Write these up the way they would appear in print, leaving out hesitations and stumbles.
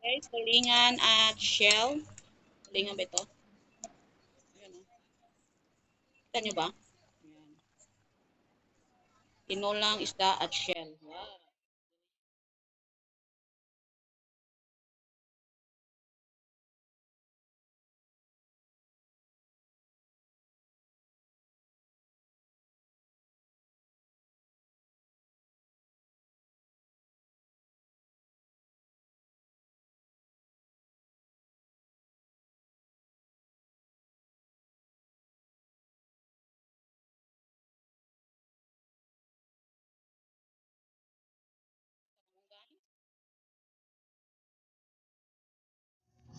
Guys, tulingan at shell. Tulingan ba ito? Ayan, oh. Kita nyo ba? Ayan. Tinolang isda at shell. Wow.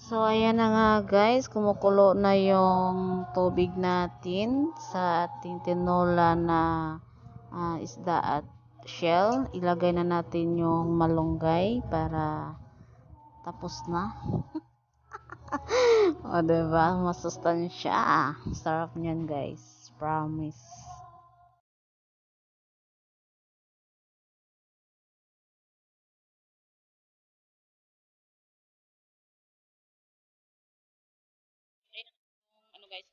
So, ayan na nga guys, kumukulo na yung tubig natin sa ating tinola na isda at shell. Ilagay na natin yung malunggay para tapos na. O, diba? Masustansya. Sarap niyan guys. Promise. Ano guys?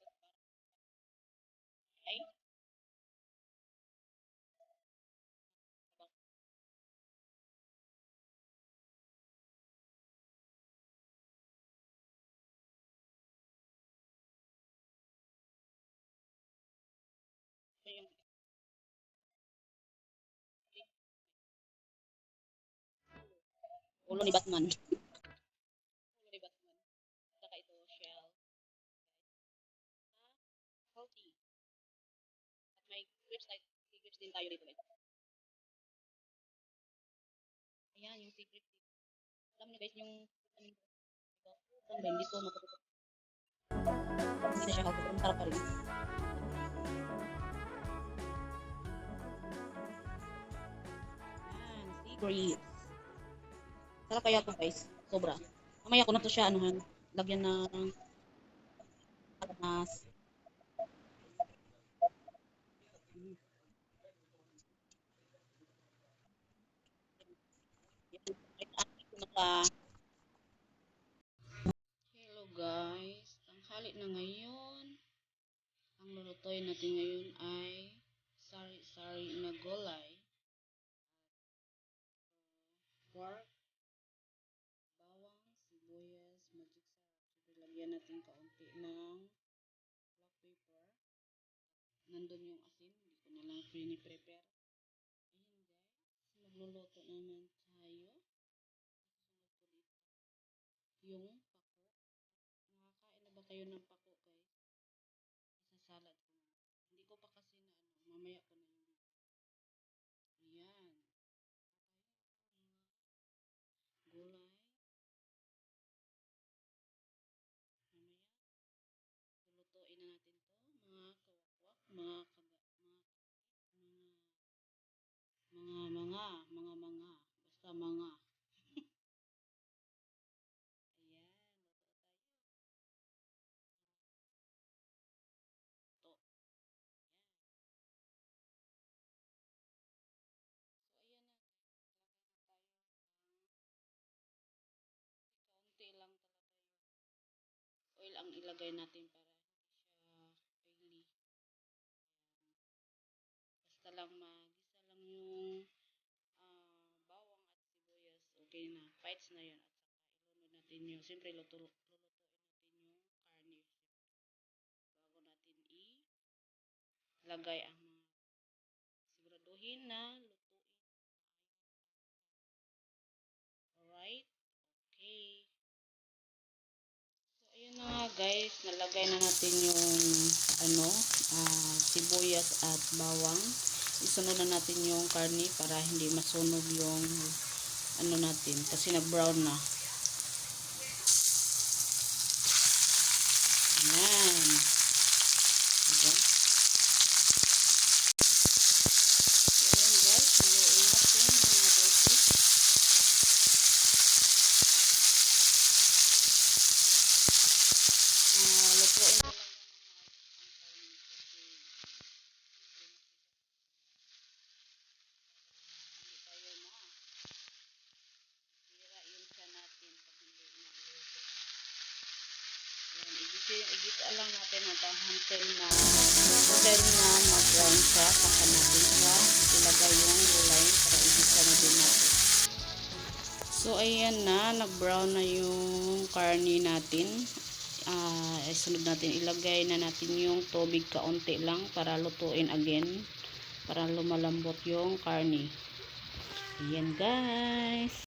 Ay, ito yung ulo ni Batman. Ulo ni Batman. Saka ito, shell. Healthy. At may grips, grips din tayo dito guys. Ayan, yung secret. Alam niyo guys, yung ano ito, saan ba hindi ito matututok. Hindi na siya healthy, pero masarap pa rin. Ayan, sea grits. Sarap kaya ito guys. Sobra. Mamaya ko na to siya, anuhan. Lagyan ng mas. Hello guys, tanghali na ngayon. Ang lulutuin natin ngayon ay sari-sari na gulay. Pork, bawang, sibuyas, magic sarap. Siyempre lagyan natin kaunti ng black pepper. Nandun yung asin, hindi ko na lang prepare. Ayan guys, magluluto naman tayo. Sunod ko dito yung pako. Nakakain na ba kayo ng pako guys? Isasalad ko na. Hindi ko pa kasi na mamaya ko na yung ayan. Gulay. Mamaya, lulutuin na natin to. Mga kawakwak, basta mga. Ayan, luto tayo. To. Ayan. So, ayan na. Lagay na tayo ng kaunti lang talaga yung oil ang ilagay natin para hindi siya oily. Basta lang magisa lang yung bawang at sibuyas. Okay na. Fights na yun. At saka ilunod natin yung, siyempre lulutuin natin yung karne. Bago natin ilagay ang mga siguraduhin na lutuin. Alright? Okay. So, ayun na nga guys. Nalagay na natin yung ano, sibuyas at bawang. Isunod na natin yung karne para hindi masunog yung ano natin. Kasi nag-brown na. Ayan. Ayan. So, ayan guys. Haluin natin yung mabuti. Lutuin na lang hindi tayo masira yung siya natin. igita lang natin until na mag-brown siya. Saka natin siya ilagay yung gulay para igita na din natin. So ayan na, nag-brown na yung karne natin. Sunod natin ilagay na natin yung tubig kaunti lang para lutuin again, para lumalambot yung karne. Ayan guys.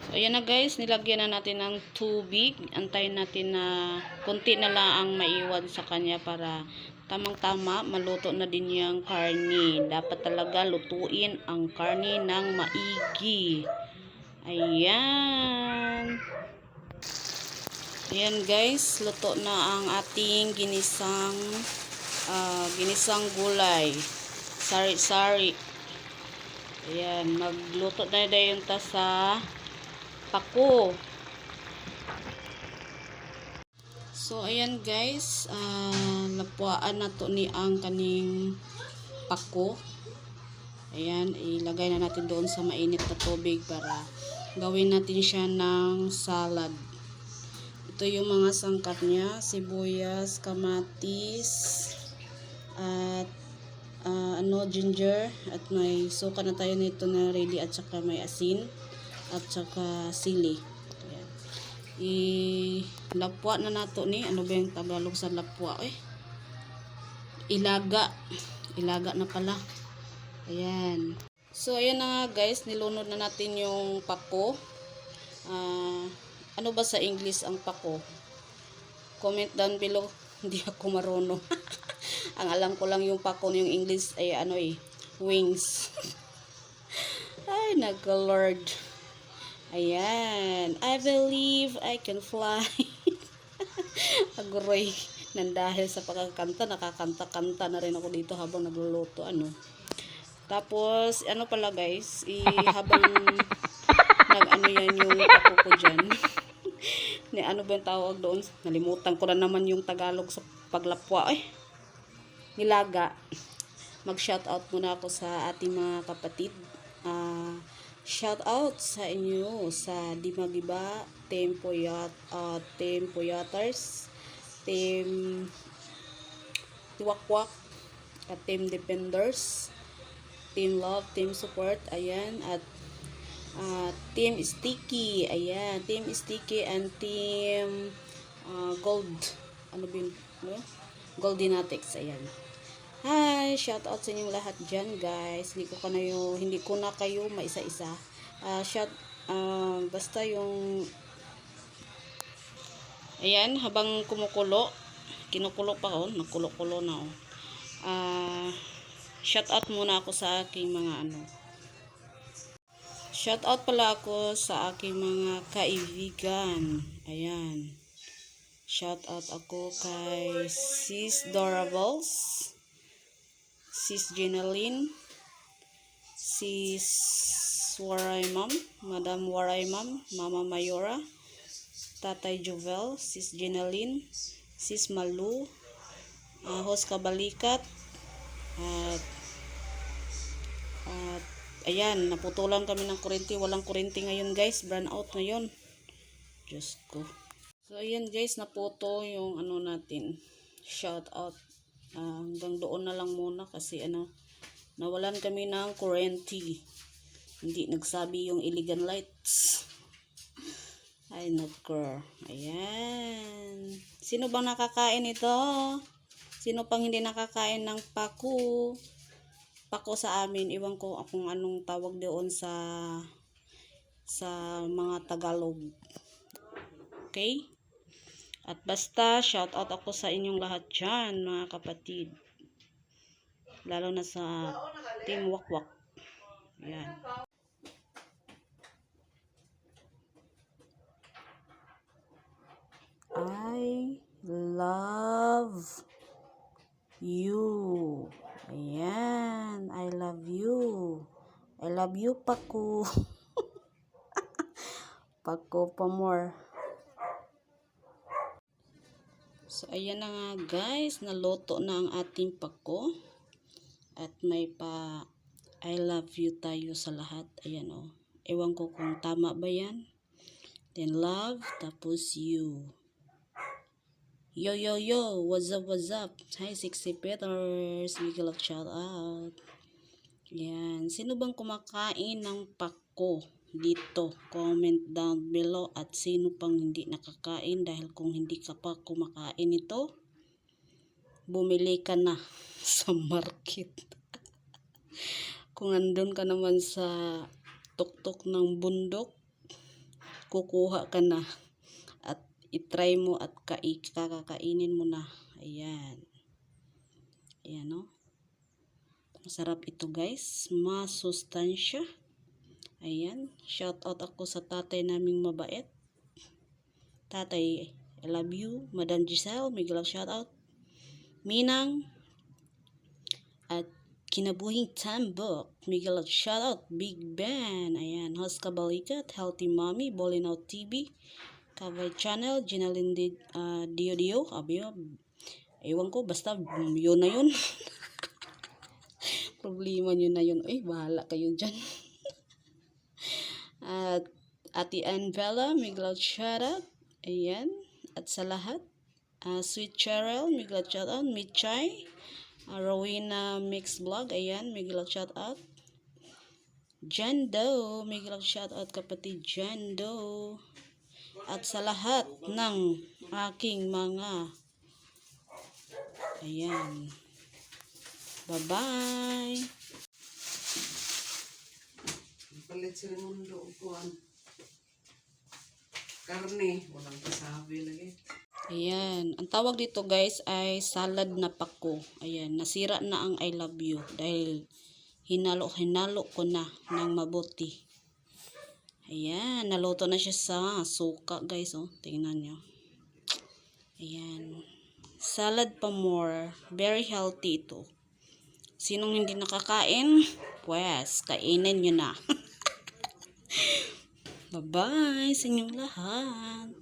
So ayan na guys, nilagyan na natin ng tubig. Antayin natin na konti na lang ang maiwan sa kanya para tamang-tama maluto na din yung karne. Dapat talaga lutuin ang karne ng maigi. Ayan. Ayan guys, luto na ang ating ginisang gulay. Sari-sari. Ayan, magluto na dayon ta sa pako. So ayan guys, lapuan na to ni ang kaning pako. Ayan, ilagay na natin doon sa mainit na tubig para gawin natin siya ng salad. Ito yung mga sangkap niya, sibuyas, kamatis, at ginger, at may suka na tayo nito na ready, at saka may asin, at saka sili. Ayan. Ilapwa na nato ni, ano ba yung Tagalog sa lapwa? Ilaga na pala. Ayan. So ayan na nga guys, nilunod na natin yung pako. Ano ba sa English ang pako? Comment down below. Hindi ako marunong. Ang alam ko lang yung pako, yung English ay wings. Ay, nag-lord. Ayan. I believe I can fly. Aguroy. Nandahil sa pagkakanta, nakakanta-kanta na rin ako dito habang nagluluto. Tapos, pala guys, habang yan yung pako ko dyan. Ano ba yung tawag doon? Nalimutan ko na naman yung Tagalog sa paglapwa. Nilaga. Mag-shoutout muna ako sa ating mga kapatid. Shoutout sa inyo sa Dimagiba, Team Puyaters, Team Tiwakwak, at Team Defenders, Team Love, Team Support, ayan, at Team Sticky, ayan, Team Sticky and Team Gold, Goldinatics, ayan. Hi, shout out sa inyong lahat dyan guys. Hindi ko na kayo maisa-isa. Basta yung ayan, habang kinukulo pa nagkulo-kulo na shout out muna ako sa aking mga shout out pala ako sa aking mga kaibigan. Ayan. Shout out ako kay Sis Dorables, Sis Ginaline, Sis Waraymam, Madam Waraymam, Mama Mayora, Tatay Jovel, Sis Ginaline, Sis Malu, Hos Kabalikat, at ayan, naputulan kami ng kurente. Walang kurente ngayon guys, brown out ngayon. Diyos ko. So ayan guys, naputo yung natin, shout out. Hanggang doon na lang muna kasi nawalan kami ng kurente. Hindi nagsabi yung Iligan Lights. Ay nagker. Ayan. Sino bang nakakain ito? Sino pang hindi nakakain ng pako? Pako sa amin, iwan ko kung anong tawag doon sa mga Tagalog. Okay? At basta, shout out ako sa inyong lahat dyan, mga kapatid. Lalo na sa Team Wakwak. Ayan. I love you. Ayan. I love you. I love you, Paku. Paku pa more. So, ayan na nga guys. Naluto na ang ating pako. At may pa I love you tayo sa lahat. Ayan Ewan ko kung tama ba yan. Then love, tapos you. Yo, yo, yo! What's up, what's up? Hi, Sexy Peters! Big love shout out. Yan. Sino bang kumakain ng pako dito? Comment down below. At sino pang hindi nakakain? Dahil kung hindi ka pa kumakain ito, bumili ka na sa market. Kung andun ka naman sa tuktok ng bundok, kukuha ka na. At itry mo at kakakainin mo na. Ayan. Ayan, no? Masarap ito, guys. Masustansya. Ayan. Shout out ako sa tatay naming mabait. Tatay, I love you. Madam Giselle, may galang shout out. Minang. At Kinabuhing Tambok, may galang shout out. Big Ben. Ayan. Host Kabalikat, Healthy Mommy, Bowling Out TV. Kavay Channel, Ginaline Dio. Ewan ko, basta yun na yun. Problema nyo na yun. Ay, bahala kayo dyan. At Ate Ann Bella, Miglaw shoutout. Ayan. At sa lahat, Sweet Cheryl, Miglaw shoutout. Michay, Rowena Mix Vlog, ayan, Miglaw shoutout. Jando, Miglaw shoutout kapatid Jando. At sa lahat ng aking mga, ayan, bye-bye. Palit si Raimundo upuan. Karne, walang kasabi lagi. Ayan, ang tawag dito guys ay salad na pako. Ayan, nasira na ang I love you dahil hinalo ko na ng mabuti. Ayan, naluto na siya sa suka guys, oh. Tingnan nyo. Ayan. Salad pa more. Very healthy ito. Sinong hindi nakakain? Pues, kainin nyo na. Bye-bye sa inyong lahat.